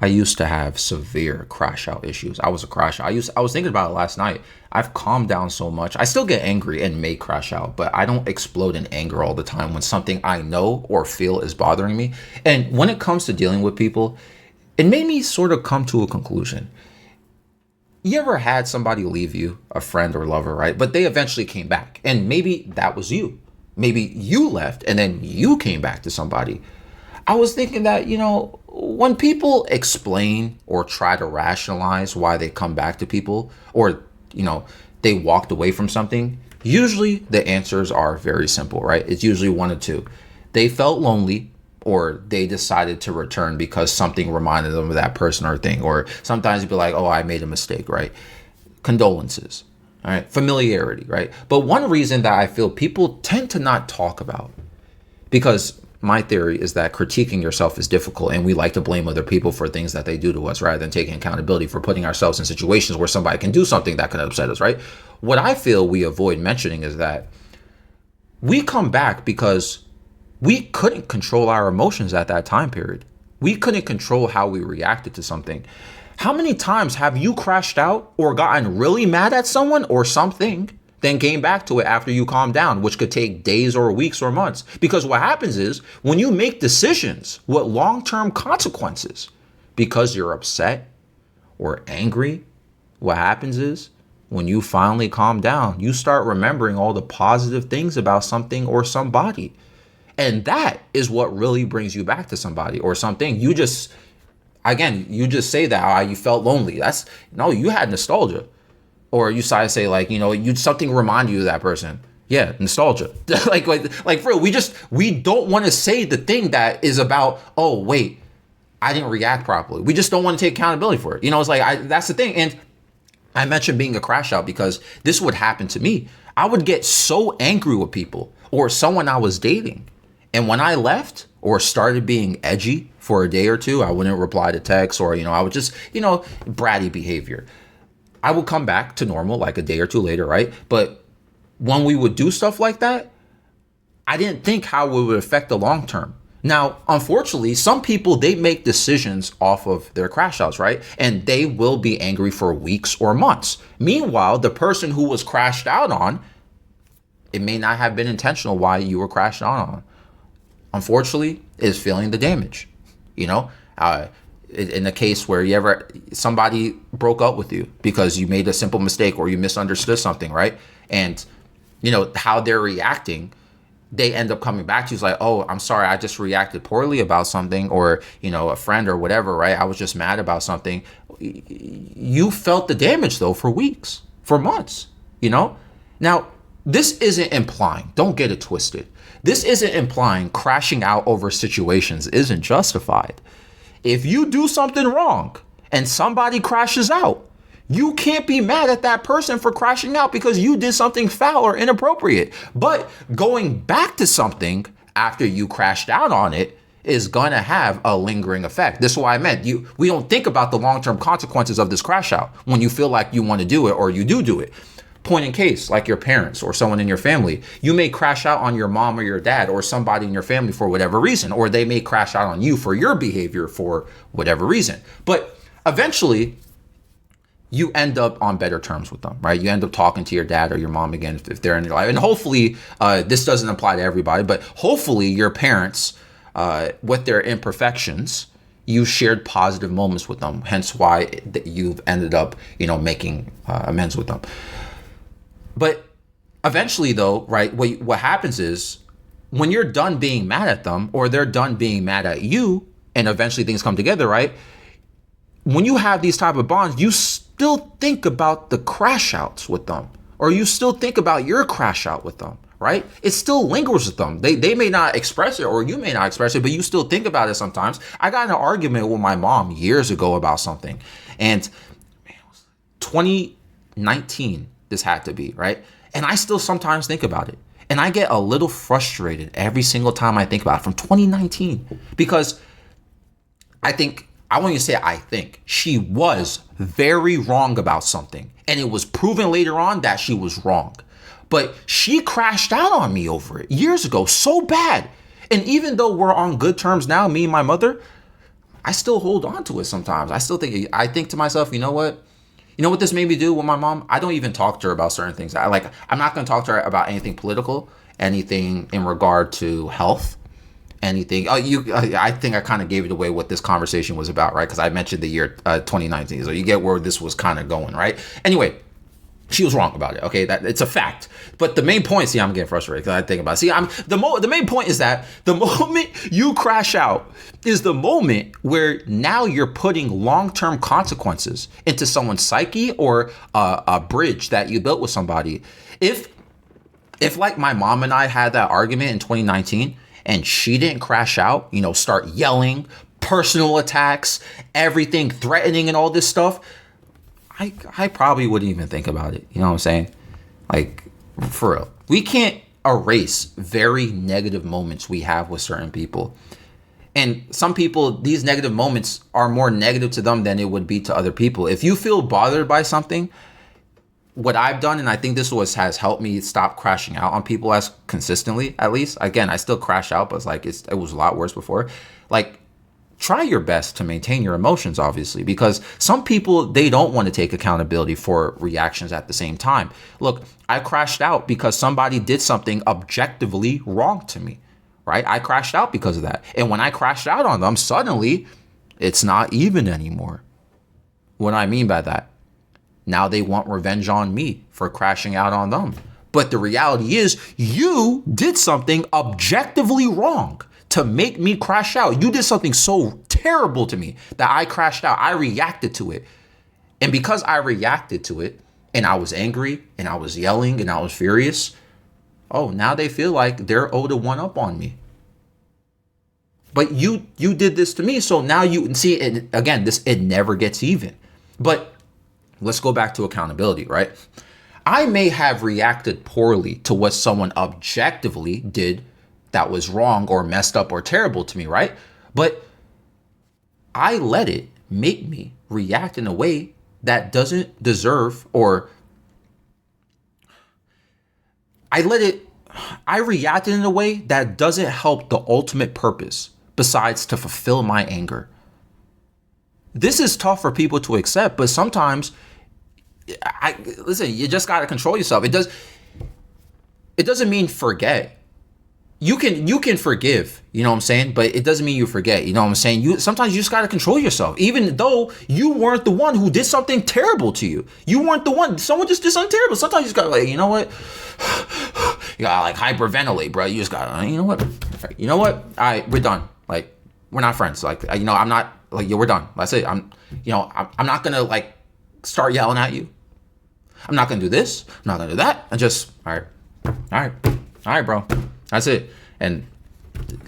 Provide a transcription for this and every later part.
I used to have severe crash out issues. I was a crash out. I was thinking about it last night. I've calmed down so much. I still get angry and may crash out, but I don't explode in anger all the time when something I know or feel is bothering me. And when it comes to dealing with people, it made me sort of come to a conclusion. You ever had somebody leave you, a friend or lover, right? But they eventually came back. And maybe that was you. Maybe you left and then you came back to somebody. I was thinking that, when people explain or try to rationalize why they come back to people or, they walked away from something, usually the answers are very simple, right? It's usually one of two. They felt lonely or they decided to return because something reminded them of that person or thing. Or sometimes you'd be like, oh, I made a mistake, right? Condolences, all right? Familiarity, right? But one reason that I feel people tend to not talk about, because my theory is that critiquing yourself is difficult and we like to blame other people for things that they do to us rather than taking accountability for putting ourselves in situations where somebody can do something that can upset us, right? What I feel we avoid mentioning is that we come back because we couldn't control our emotions at that time period. We couldn't control how we reacted to something. How many times have you crashed out or gotten really mad at someone or something, then came back to it after you calmed down, which could take days or weeks or months? Because what happens is when you make decisions with long-term consequences because you're upset or angry, what happens is when you finally calm down, you start remembering all the positive things about something or somebody. And that is what really brings you back to somebody or something. You just say that you felt lonely. You had nostalgia. Or you say something remind you of that person. Yeah, nostalgia. like for real, we don't want to say the thing that is about, oh wait, I didn't react properly. We just don't want to take accountability for it. It's like that's the thing. And I mentioned being a crash out because this would happen to me. I would get so angry with people or someone I was dating. And when I left or started being edgy for a day or two, I wouldn't reply to texts or, I would just, bratty behavior. I would come back to normal like a day or two later, right? But when we would do stuff like that, I didn't think how it would affect the long term. Now, unfortunately, some people, they make decisions off of their crash outs, right? And they will be angry for weeks or months. Meanwhile, the person who was crashed out on, it may not have been intentional why you were crashed out on. Unfortunately, is feeling the damage, in the case where somebody broke up with you because you made a simple mistake or you misunderstood something, right? And how they're reacting, they end up coming back to you. It's like, oh, I'm sorry, I just reacted poorly about something, or a friend or whatever, right? I was just mad about something. You felt the damage though for weeks, for months, Now, this isn't implying, don't get it twisted. This isn't implying crashing out over situations isn't justified. If you do something wrong and somebody crashes out, you can't be mad at that person for crashing out because you did something foul or inappropriate. But going back to something after you crashed out on it is going to have a lingering effect. This is what I meant. We don't think about the long-term consequences of this crash out when you feel like you want to do it or you do it. Point in case, like your parents or someone in your family, you may crash out on your mom or your dad or somebody in your family for whatever reason, or they may crash out on you for your behavior for whatever reason. But eventually, you end up on better terms with them, right? You end up talking to your dad or your mom again if they're in your life. And hopefully, this doesn't apply to everybody, but hopefully your parents, with their imperfections, you shared positive moments with them, hence why you've ended up, making amends with them. But eventually, though, right, what happens is when you're done being mad at them or they're done being mad at you and eventually things come together, right? When you have these type of bonds, you still think about the crash outs with them, or you still think about your crash out with them, right? It still lingers with them. They may not express it or you may not express it, but you still think about it sometimes. I got in an argument with my mom years ago about something, and 2019, this had to be, right? And I still sometimes think about it. And I get a little frustrated every single time I think about it from 2019 because I think she was very wrong about something. And it was proven later on that she was wrong. But she crashed out on me over it years ago so bad. And even though we're on good terms now, me and my mother, I still hold on to it sometimes. I think to myself, you know what? You know what this made me do with my mom? I don't even talk to her about certain things. I'm not going to talk to her about anything political, anything in regard to health, anything. I think I kind of gave it away what this conversation was about, right? Because I mentioned the year 2019. So you get where this was kind of going, right? Anyway, she was wrong about it. Okay, that it's a fact. But the main point, see, I'm getting frustrated because I think about it. See, the main point is that the moment you crash out is the moment where now you're putting long-term consequences into someone's psyche or a bridge that you built with somebody. If like my mom and I had that argument in 2019 and she didn't crash out, start yelling, personal attacks, everything threatening and all this stuff, I probably wouldn't even think about it. You know what I'm saying? Like, for real. We can't erase very negative moments we have with certain people. And some people, these negative moments are more negative to them than it would be to other people. If you feel bothered by something, what I've done, and I think this has helped me stop crashing out on people as consistently, at least. Again, I still crash out, but it's like it was a lot worse before. Like, try your best to maintain your emotions, obviously, because some people, they don't want to take accountability for reactions at the same time. Look, I crashed out because somebody did something objectively wrong to me, right? I crashed out because of that. And when I crashed out on them, suddenly it's not even anymore. What do I mean by that? Now they want revenge on me for crashing out on them. But the reality is you did something objectively wrong to make me crash out. You did something so terrible to me that I crashed out. I reacted to it. And because I reacted to it and I was angry and I was yelling and I was furious, now they feel like they're owed a one up on me. But you did this to me. So now you see it again, it never gets even. But let's go back to accountability, right? I may have reacted poorly to what someone objectively did that was wrong or messed up or terrible to me, right? But I let it make me react in a way that doesn't deserve, or I reacted in a way that doesn't help the ultimate purpose besides to fulfill my anger. This is tough for people to accept, but sometimes listen, you just got to control yourself. It doesn't mean forget. You can forgive, you know what I'm saying? But it doesn't mean you forget, you know what I'm saying? Sometimes you just got to control yourself, even though you weren't the one who did something terrible to you. You weren't the one. Someone just did something terrible. Sometimes you just got to, you know what? You got to hyperventilate, bro. You just got to, you know what? All right, we're done. Like, we're not friends. Like, I'm not, like, we're done. That's it. I'm not going to, start yelling at you. I'm not going to do this. I'm not going to do that. And just, all right, bro. That's it. And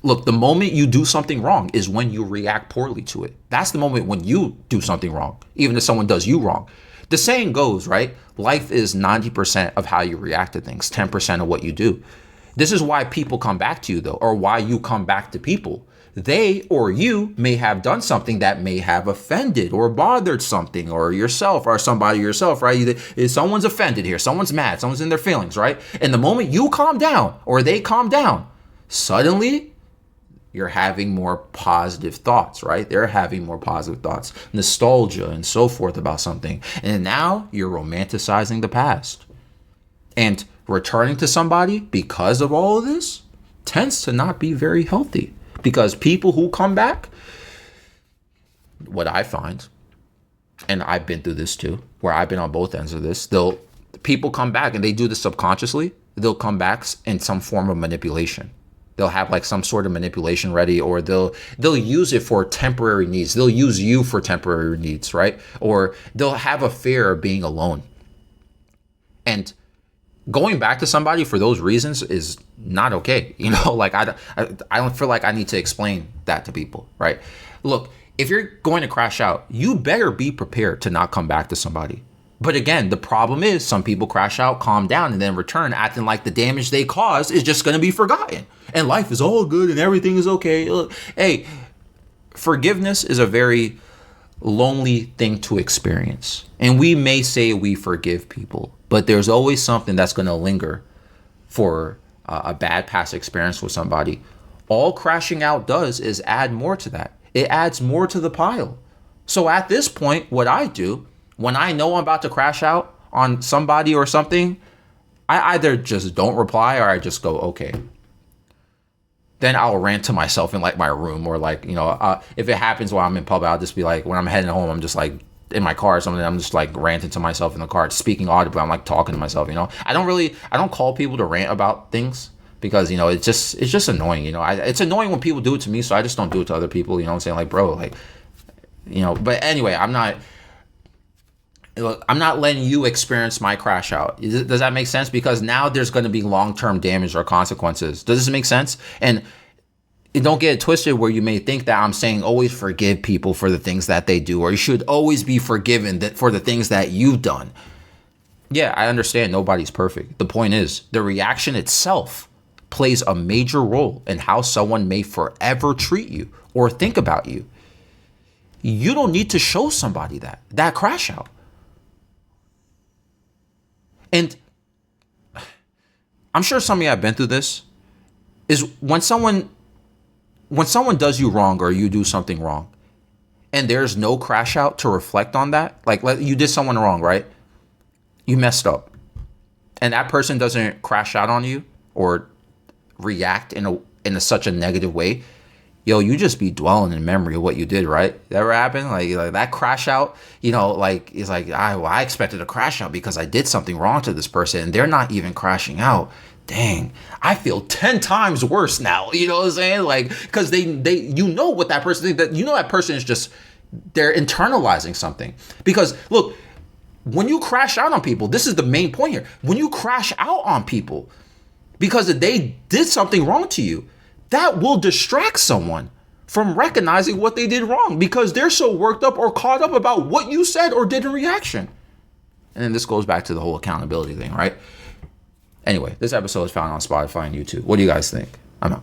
look, the moment you do something wrong is when you react poorly to it. That's the moment when you do something wrong, even if someone does you wrong. The saying goes, right? Life is 90% of how you react to things, 10% of what you do. This is why people come back to you, though, or why you come back to people. They or you may have done something that may have offended or bothered something, or yourself or somebody yourself, right? Someone's offended here. Someone's mad. Someone's in their feelings, right? And the moment you calm down or they calm down, suddenly you're having more positive thoughts, right? They're having more positive thoughts, nostalgia and so forth about something. And now you're romanticizing the past. And returning to somebody because of all of this tends to not be very healthy. Because people who come back, what I find, and I've been through this too, where I've been on both ends of this, people come back and they do this subconsciously. They'll come back in some form of manipulation. They'll have some sort of manipulation ready, or they'll use it for temporary needs. They'll use you for temporary needs, right? Or they'll have a fear of being alone. And going back to somebody for those reasons is not okay. I don't feel like I need to explain that to people, right? Look, if you're going to crash out, you better be prepared to not come back to somebody. But again, the problem is some people crash out, calm down, and then return acting like the damage they caused is just going to be forgotten. And life is all good and everything is okay. Look, hey, forgiveness is a very lonely thing to experience. And we may say we forgive people, but there's always something that's going to linger for a bad past experience with somebody. All crashing out does is add more to that. it adds more to the pile. So at this point, what I do when I know I'm about to crash out on somebody or something, I either just don't reply or I just go, okay. Then I'll rant to myself in like my room, or like, if it happens while I'm in public, I'll just be like, when I'm heading home, I'm just like in my car or something, I'm just like ranting to myself in the car, speaking audibly. I'm like talking to myself, I don't call people to rant about things because, it's just annoying, it's annoying when people do it to me. So I just don't do it to other people. You know what I'm saying? Like, bro, like, but anyway, I'm not letting you experience my crash out. Does that make sense? Because now there's going to be long-term damage or consequences. Does this make sense? And don't get it twisted where you may think that I'm saying always forgive people for the things that they do, or you should always be forgiven for the things that you've done. Yeah, I understand nobody's perfect. The point is, the reaction itself plays a major role in how someone may forever treat you or think about you. You don't need to show somebody that crash out. And I'm sure some of you have been through this, is when someone does you wrong or you do something wrong and there's no crash out to reflect on that, like you did someone wrong, right? You messed up. And that person doesn't crash out on you or react in such a negative way. Yo, you just be dwelling in memory of what you did, right? That ever happened? Like that crash out, like, it's like, I expected a crash out because I did something wrong to this person and they're not even crashing out. Dang, I feel 10 times worse now. You know what I'm saying? Like, because they what that person thinks, that person is just, they're internalizing something. Because look, when you crash out on people, this is the main point here. When you crash out on people because they did something wrong to you, that will distract someone from recognizing what they did wrong because they're so worked up or caught up about what you said or did in reaction. And then this goes back to the whole accountability thing, right? Anyway, this episode is found on Spotify and YouTube. What do you guys think? I'm out.